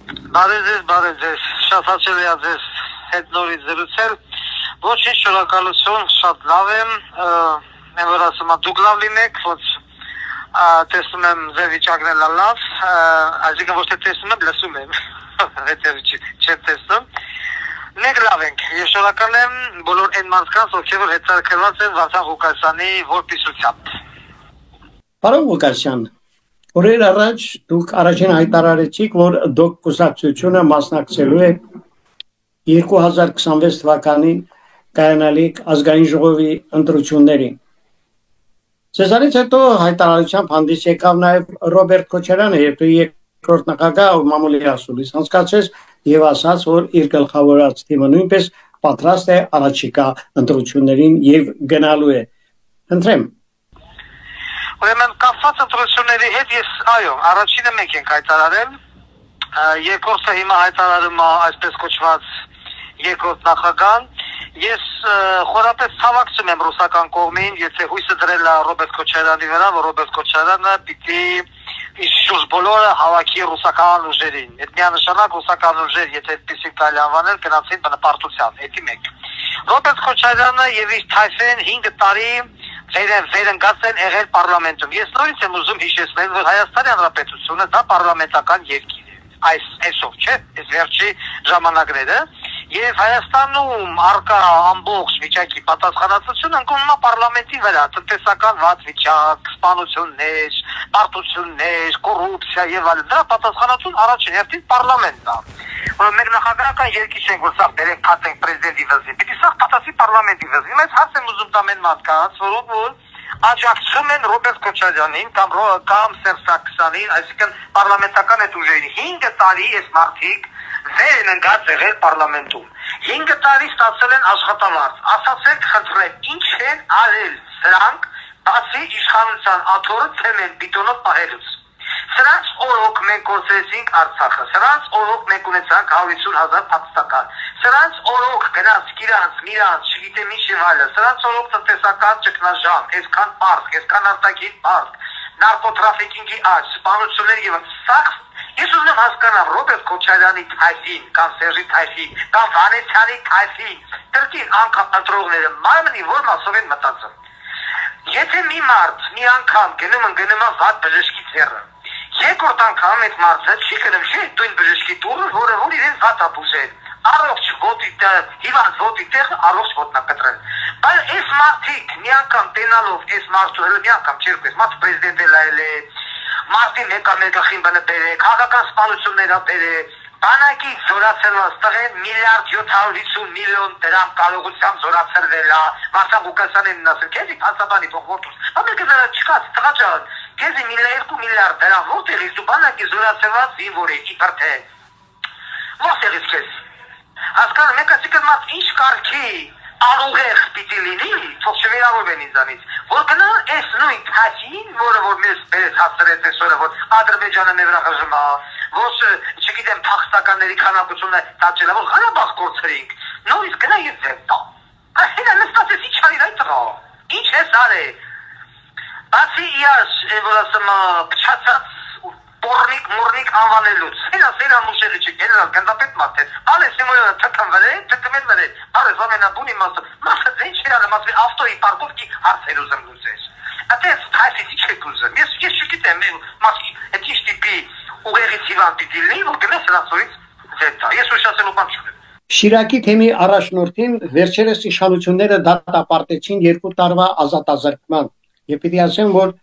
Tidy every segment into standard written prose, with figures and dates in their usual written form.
Բարև ձեզ, շատ հաճելի է ձեզ հետ նորից զրուցել, ոչինչ շնորհակալություն, շատ լավ եմ, եմ որ ասում եմ, դուք լավ լինեք, ոչ տեսնում եմ ձեր վիճակն էլ լավ, այսինքն ոչ թե տեսնում եմ, լսում եմ, հետևի չեմ տեսնում, մենք լավ ենք, ես շնորհակալ եմ բոլոր այն մարդկանց, ովքեր որ հետաքրքրված են Վարդան Ղուկասյանի որպիսությամբ։ Պարոն Ղուկասյան, օրեր առաջ դուք առաջին հայտարարեցիք, որ դուք կուսակցությունը մասնակցելու է 2026 թվականին կայանալիք ազգային ժողովի ընտրություններին։ Սեզարից հետո հայտարարությամբ հանդես եկավ նաև Ռոբերտ Քոչարյանը, երկրի երկրորդ նախագահ մամուլի ասուլիս անցկացրեց եւ ասաց, որ իր գլխավորած թիմը նույնպես պատրաստ է առաջիկա ընտրություններին եւ գնալու է։ Ընտրեմ։ Ուրեմն կապված ընտրությունների հետ ես այո, առաջինը մենք ենք հայտարարել, երկրորդը հիմա հայտարարում է այսպես կոչված երկրորդ նախագահան, ես խորապես ցավակցում եմ ռուսական կողմին, եթե հույսը դրել է Ռոբերտ Քոչարյանի վրա, որ Ռոբերտ Քոչարյանը պիտի իշուր բոլորը հավաքի ռուսական ուժերին, այդ միանշանակ ռուսական ուժեր, եթե այդպեսին կարելի անվանել, գնացին բնապարտության, էդի մեկ։ Ռոբերտ Քոչարյանը եւ իր թայֆեն 5 տարի վերընկած են եղել պարլամենտում։ Ես նորից եմ ուզում հիշեցնել, որ Հայաստանի Հանրապետությունը դա պարլամենտական երկիր է։ Այսօր չէ, այս վերջի ժամանակները, եւ Հայաստանում արկա ամբողջ վիճակի պատասխանատվությունը ընկնում է պարլամենտի վրա, տնտեսական վատ վիճակ, սպանություններ, պարտություններ, կոռուպցիա եւ այլն, դրա պատասխանատուն առաջին հերթին պարլամենտն է։ Մենք նախագահական երկիր չենք, որ սա բերենք քատենք պրեզիդենտի վզին, պիտի սա պատասի պարլամենտի վզին, այս հարց եմ ուզում տամ այն մարդկանց, որ աջակցում են Ռոբերտ Քոչարյանին կամ Սերժ Սարգսյանին, այսինքն պարլամենտական այդ ուժերին 5 տարի այս մարդիկ վեր են ընկած եղել պարլամենտում։ 5 տարի ստացել են աշխատավարձ։ Ասացեք, խնդրեմ, ինչ են արել սրանք, բացի իշխանության աթոռը թեմեն բիտոնով պահելուց։ Սրանց օրոք մենք կորցրեցինք Արցախը, սրանց օրոք մենք ունեցանք 150,000 փախստական, սրանց օրոք գնաց Կիրանց, Միրանց, չգիտեմ ինչ եւ այլն, սրանց օրոք տնտեսական ճգնաժամ, այսքան պարկ, այսքան արտաքին պարկ, նարկոտրաֆիկինգի աճ, սպանություններ եւ սա ես ուզում եմ հասկանալ Ռոբերտ Քոչարյանի թայֆին, կամ Սերժի թայֆին, կամ Վանեցյանի թայֆին, դրկին անգամ ընտրողները մայմնի որ մասով են մտածում։ Եթե մի մարդ մի անգամ գնում է վատ բժշկի ձեռը, երկրորդ անգամ այդ մարդը չի գնում չէ տույն բժշկի տուրը, որը որ իրեն վատ ապուզել, առողջ ոտի հիվանդ ոտի տեղ առողջ ոտնակտրել։ Բայց այս մարդիկ մի անգամ տենալով այս մարդու հենց մի անգամ չէ, այս մարդ պրեզիդենտ է Մարտի մեկախին բանը բերե, քաղաքական սպանություններ բերե, բանակի զորացրված տղեն 1,750 միլիոն դրամ կարողությամբ զորացրվել է, Վարդան Ղուկասյանին ասել, քեզի հանցաբանի փոխորդուս, ամենքը դրա չկաց, տղա ջան, քեզի 2 միլիարդ դրամ որտեղից դու բանակի զորացրված զինվոր ես, իբր թե, որտեղից քեզ, հասկանում եք ասիկն մարդ ինչ կարգի, արուղեղ պիտի լինի, թող չվերավորվեն ինձանից, որ գնա այս նույն թաշին, որը որ մեզ բերեց հասցրեց այսօրը, որ Ադրբեջանը մեր վրա խժում է, որ չգիտեմ փախստականների քանակությունը տաճելա, որ Ղարաբաղ կորցրինք, նորից գնա եւ ձեր տա։ Այսինքն նստած ես ինչ արի այդ տղա, ինչ ես արել։ Բացի իաշ, որ ասում փչացած Պորնիկ մուրնիկ անվանելուց, սերա մուշելի չի, գեներալ գնդապետ մարդը, ալես իմոյոնը թքմեն վրե, արես ամենաբունի մասը ձեն չերանը, մասվի ավտոյի պարկովքի հարցեր ուզեմ լուծես։ Ատես թայսից ինչ եք ուզեմ, ես չգիտեմ, մասի այդ ինչ տիպի ուղեղից հիվան պիտի լինի, որ գնես հրացորից ձետա, ես ուշասելու բան չունեմ։ Շիրակի թեմի առաջնորդին վերջերս իշխանությունները դատապարտեցին 2 տարվա ազատազրկման, եւ պիտի ասեմ, որ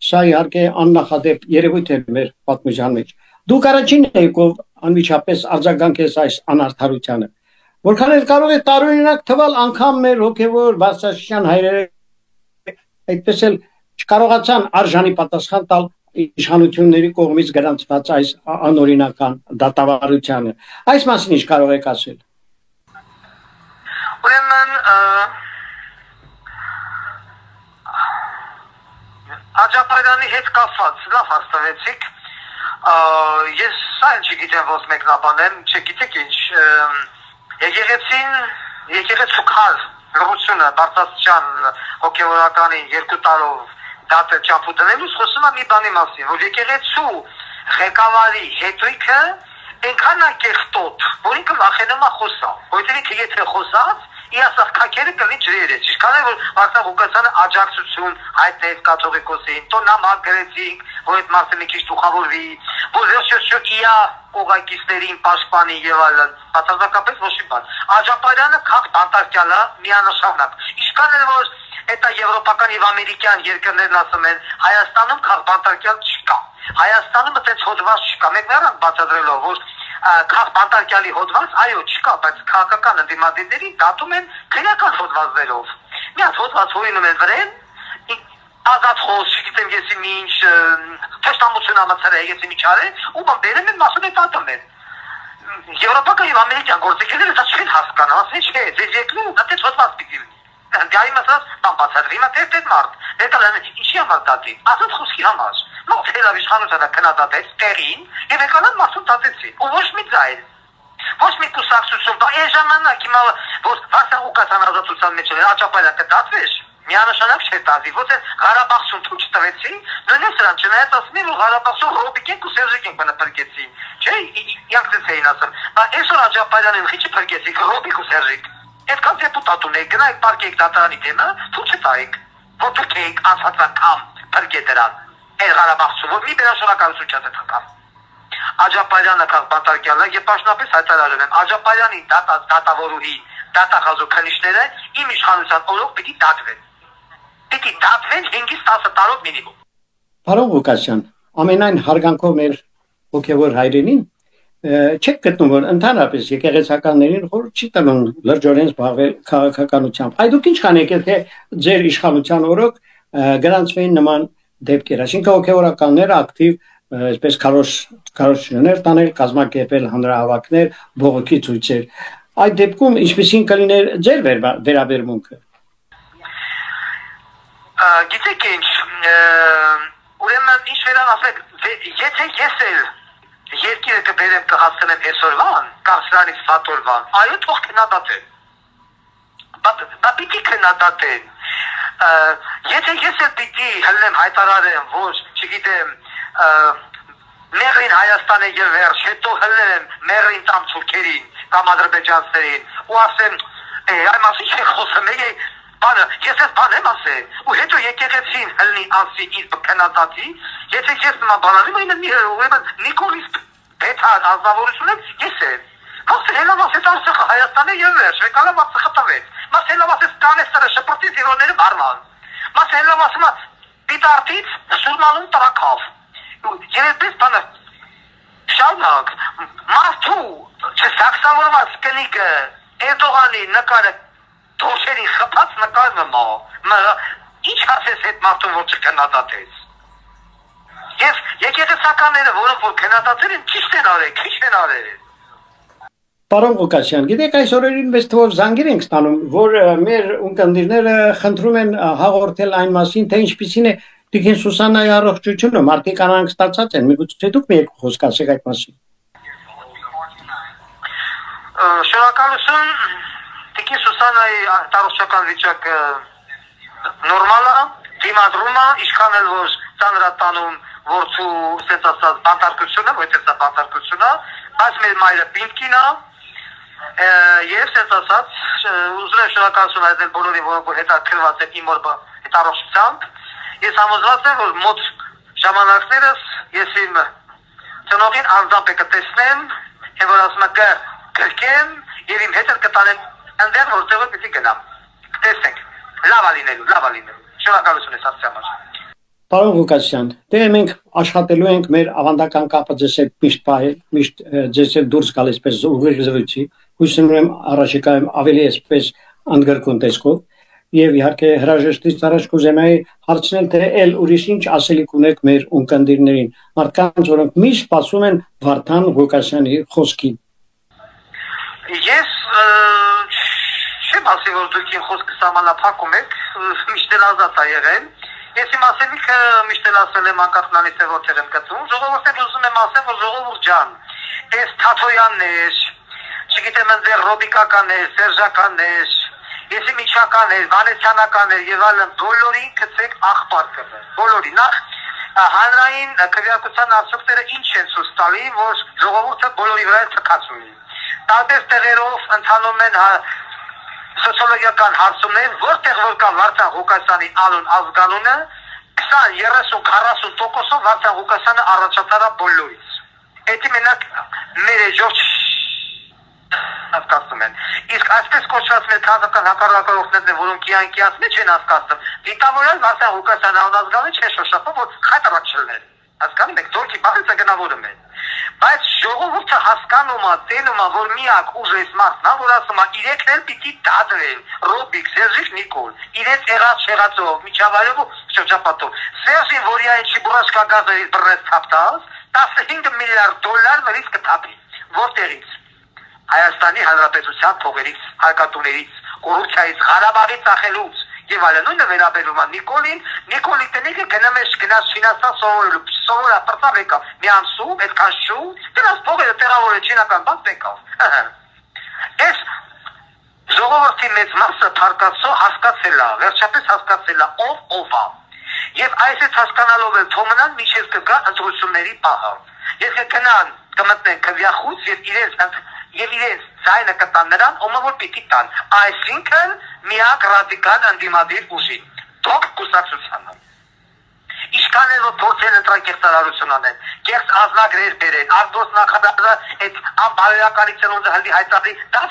սա իհարկե աննախադեպ երևույթ է մեր պատմության մեջ։ Դուք առաջինն եք, ով անմիջապես արձագանքեց այս անարդարությանը։ Որքան էլ կարող է տարօրինակ թվալ, անգամ մեր հոգևոր բարձրաստիճան հայրերը այդպես էլ չկարողացան արժանի պատասխան տալ իշխանությունների կողմից գրանցված այս անօրինական դատավարությանը։ Այս մասին ինչ կարող եք ասել։ Ուրեմն Աջապարյանի հետ կապված լավ հաստավեցիք, ես սա չգիտեմ ոնց մեկնաբանեմ, չգիտեք ինչ, եկեղեցու քար լրությունը բարձրաստիճան հոգևորականին 2 տարով դատը չափու դնելուց խոսում է մի բանի մասին, որ եկեղեցու ղեկավարի հետույքը Այնքան է կեղտոտ, որ ինքը վախենում է խոսալ, որովհետև ինքը եթե խոսած, իր ասած քակերը կլինի ջրերը, ինչքան է որ Վարդան Ղուկասյանը աջակցություն հայտնեց կաթողիկոսին, տո նամակ գրեցինք, որ այդ մարդը մի քիչ դուխավորվի, որ շոկիա կողակիցներին պաշտպանի եւ այլն, բացարձակապես ոչ մի բան։ Աջապարյանը քաղ բանտարկյալա միանշանակ։ Ինչքան է որ այդ եվրոպական եւ ամերիկյան երկրներն ասում են, Հայաստանում քաղ բանտարկյալ չկա։ Հայաստանում այդպես հոդված չկա։ Մենք նրանք բացատրելով որ քաղ բանտարկյալի հոդված, այո, չկա, բայց քաղաքական ընդդիմադիրներին դատում են քրեական հոդվածներով։ Մի հատ հոդված հորինում են վրեն, ազատ խոս, չգիտեմ եսի ինչ թշնամություն ամացել է, եսի ինչ արել, ու բերում են մասում են դատում են։ Եվրոպական եւ ամերիկյան գործիքները դա չեն հասկանում, ասեն չէ, ձեզ եկնում, դա դեռ հոդված պիտի լինի։ Դայ մասած բան բացատրի, մա դեռ մարդ, դեռ ինչի համար դատի, ազատ խոսքի համար։ Մոտ հելավ իշխանությունը քննադատեց տեղին եւ եկան մասում դատեցին։ Ու ոչ մի ձայլ։ Ոչ մի կուսակցություն, դա այն ժամանակ հիմա որ Վարդան Ղուկասյանը ազատության մեջ էր, Աջապարյանը կդատվեր, միանշանակ չէ դատի, ոչ էլ Ղարաբաղցուն թույլ չտվեցին, նույնիսկ նրան չնայած ասում են որ Ղարաբաղցուն Ռոբիկեն ու Սերժիկեն բնապրկեցին։ Չէ, իրանք էին ասում, բայց այսօր Աջապարյանին քիչ փրկեցին Ռոբիկ ու Սերժիկ։ Այդքան դեպուտատ ունեք, գնայք պարկեք դատարանի թեմը, թույլ չտայիք, որ դուք անհատական փրկե դրան։ Այդ Ղարաբաղցուն որ մի բերաշարականություն չա թակավ։ Աջապարյանը քաղ բանտարկյալը եւ պաշտոնապես հայտարարել են Աջապարյանի դատավորուհի դատախազու քննիչները իմ իշխանության օրոք պիտի դատվեն։ Պիտի դատվեն 5-ից 10 տարով մինիմում։ Պարոն Ղուկասյան, ամենայն հարգանքով մեր հոգևոր հայրենին չեք գտնում որ ընդհանրապես եկեղեցականներին խոր չի տնում լրջորեն զբաղվել քաղաքականությամբ։ Այ դուք ինչ կանեք եթե ձեր իշխանության օրոք գրանցվեին նման դեպքեր, այսինքն հոգևորականները ակտիվ այսպես քարոզություններ տանել, կազմակերպել հանրահավաքներ, բողոքի ցույցեր։ Այդ դեպքում ինչպեսին կլիներ ձեր վերաբերմունքը։ Գիտեք ինչ, ուրեմն ինչ վերան ասեք, եթե ես էլ երկիրը կբերեմ կհասցնեմ այսօրվան, կարծրանից վատորվան, այո թող քննադատեն։ Բա պիտի քննադատեն։ Եթե ես էլ պիտի հլնեմ հայտարարեմ, որ չգիտեմ մեղրին Հայաստանը եւ վերջ, հետո հլնեմ մեղրին տամ թուրքերին կամ ադրբեջանցիներին ու ասեմ այ մասի չէ խոսում բանը, ես ես բան եմ ասել, ու հետո եկեղեցին հլնի ասի ինձ քննադատի, եթե ես նման բանալի ուրեմն Նիկոլիս Պետան ազնվորությունը ես եմ։ Մասը հելավասեց Արցախը Հայաստանը եւ վերջ, եկալա մասը խտավեց։ Մասը հելավասեց կանեստերը շփրտից իրոները բարման։ Մասը հելավասումը պիտարտից սուրմալուն տրակավ։ Եվ այդպես բանը շարունակ մարդու չսաքսավորված կնիկը Էրդողանի նկարը թոշերի խփած նկարը ինչ ասես այդ մարդուն որ չքննադատեց։ Ես եկեղեցականները որոնք որ քննադատել են ճիշտ են արել, քիչ են արել։ Պարոն Ղուկասյան, գիտեք այս օրերին մեծ թվով զանգեր ենք ստանում, որ մեր ունկնդիրները խնդրում են հաղորդել այն մասին, թե ինչպիսին է Տիկին Սուսաննայի առողջությունը, մարդիկ անանք ստացած են, միգուցե դուք մի երկու խոսք ասեք այդ մասին։ Շնորհակալություն, Տիկին Սուսաննայի առողջական վիճակը նորմալ է, դիմադրում է, ինչքան էլ որ ծանրատանում որցու ասած ասած բանտարկությունը, որտեղ դա բանտարկությունը, բայց մեր մայրը պինկին է, եւ ասած ասած ուզում եմ շնորհակալություն հայտնել բոլորին, որոնք հետաքրքրված են իմ այդ առողջությամբ։ Ես համոզված եմ, որ մոտ ժամանակներս ես իմ ծնողին անձամբ կտեսնեմ, եւ որ ասում եմ կգրկեմ եւ իմ հետ կտանեմ այնտեղ որտեղ պիտի գնամ։ Տեսնենք, լավ է լինելու։ Շնորհակալություն ես ասած համար։ Պարոն Ղուկասյան, դե մենք աշխատելու ենք մեր ավանդական կապը ձեզ հետ միշտ պահել, միշտ ձեզ հետ դուրս գալ այսպես ուղիղ զրույցի, հույս ունեմ առաջիկայում ավելի այսպես ընդգրկուն տեսքով եւ իհարկե հրաժեշտից առաջ կուզենայի հարցնել թե ել ուրիշ ինչ ասելիք ունեք մեր ունկնդիրներին, մարդկանց որոնք միշտ սպասում են Վարդան Ղուկասյանի խոսքին։ Ես չեմ ասի որ դուք իմ խոսքը սահմանափակում եք, միշտ ազատ է եղել։ Ես իմ ասելիքը միշտ ասել եմ անկախ նրանից թե որտեղ եմ գտնվում, ժողովուրդին ուզում եմ ասել, որ ժողովուրդ ջան, այս Թաթոյաններ, չգիտեմ ընդեր Ռոբիկականներ, Սերժականներ, եսի Միչականներ, Վանեսյանականներ եւ այլն բոլորին գցեք աղբար կը։ Բոլորին նախ հանրային քվեարկության արդյունքները ինչ են ցույց տալի, որ ժողովուրդը բոլորի վրա թքած ունի։ Տարբեր տեղերով ընթանում են սոցիոլոգիական հարցումներ, որտեղ որ կա Վարդան Ղուկասյանի անուն ազգանունը 20-30-40%-ով Վարդան Ղուկասյանը առաջատարա բոլորից։ Էդի մենակ մեր էջով հասկացնում են։ Իսկ այսպես կոչված մեր քաղաքական հակառակորդներն են, որոնք կյանքիած մեջ են հասկացնում, դիտավորել Վարդան Ղուկասյանը անազգալի չէ շոշափում, որ խայտարակչելներ։ Հասկանում եք, դորքի բաղից գնավորում են։ Բայց ժողովուրդը հասկանում է, տենում է, որ միակ ուժես մարդն է, որ ասում է, իրենքն էլ պիտի դադրեն, Ռոբիկ, Սերժիկ, Նիկոլ, իրենց եղած շեղածով, միջավայրով ու շրջապատով։ Սերժին, որ իայն Չիբուրաշկա գազերից բռնեց թափտած, $15 միլիարդ վրից կթափի։ Որտեղից։ Հայաստանի Հանրապետության փողերից, հարկատուներից, կոռուպցիայից, Ղարաբաղից ախելուց եւ այլն։ Նույնը վերաբերում է Նիկոլի տնիկը գնաց Չինաստան սովորել ապրտավ եկավ մի ամսում, այդքան շուտ, դրանց փողերը տեղավորել չինական բանկ եկավ։ Այս ժողովրդի մեծ մասը փարկացո հասկացել է, վերջապես հասկացել է ով է։ Եվ այսպես հասկանալով էլ թոմնան միջև կգա ընտրությունների պահը։ Եթե գնան կմտնեն քվյախուց եւ իրենց ձայնը կտան նրան, ում որ պիտի տան, այսինքն միակ ռադիկալ ընդդիմադիր ուժին, թոք կուսակցությանը։ Ինչքան էլ որ փորձեն ընտրակեղծարարություն անեն, կեղծ ազնագրեր բերեն, արտոց նախարարը այդ անբարոյականի ծնունդը հլի հայտարարի, դա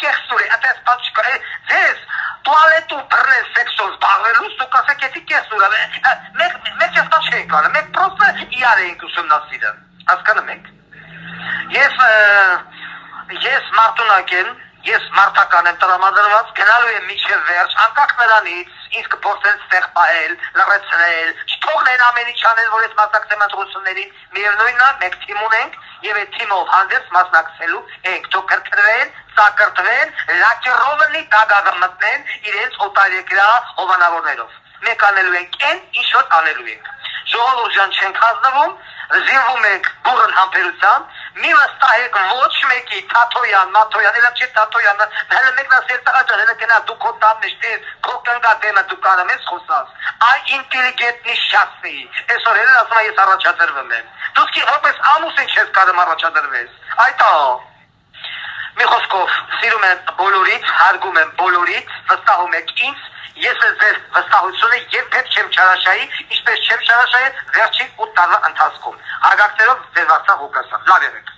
կեղծուր է, այդպես բան չկա, ձեզ տուալետու բռնել սեքսով զբաղվելուց դուք ասեք էդի կեղծուր է, մեկ ես բան չենք անը, մեկ պրոստը իրար էինք ուսումնասիրը, հասկանում եք։ Ես մարդունակ եմ, ես մարդական եմ տրամադրված, գնալու եմ միջև վերջ, անկախ նրանից, ինձ կփորձեն ստեղ պահել, լռեցնել, չթողնեն ամեն ինչ անել, որ ես մասնակցեմ ընտրություններին, միևնույնն է, մեկ թիմ ունենք եւ այդ թիմով հանդերձ մասնակցելու ենք, թող կրկնվեն, ծակրտվեն, լաճռովնի տագագը մտնեն իրենց օտարերկրյա հովանավորներով։ Մեկ անելու ենք այն, ինչ որ անելու ենք։ Ժողովուրդ ջան չենք հանձնվում, զինվում ենք բուրըն համբերությամբ, մի վստահեք ոչ մեկի Թաթոյան, Մաթոյան, elə չէ Թաթոյանը, հələ մեկն ասել տղաճան, հələ գնա դու քո տանն ես, քո կնկա դեմը դու կարամ ես խոսած։ Այ ինտելիգենտնի շասի։ Այսօր հենց ասում ես առաջադրվում եմ։ Դու սկի որպես ամուսին չես կարող առաջադրվես։ Այդա։ Մի խոսքով, սիրում եմ բոլորից, հարգում եմ բոլորից, վստահում եք ինձ, ես ձեր վստահությունը երբեք չեմ չարաշայի, ինչպես չեմ չարաշայել վերջին 8 տարվա ընթացքում։ Հարգանքներով ձեր Վարդան Ղուկասյան։ Լավ եղեք։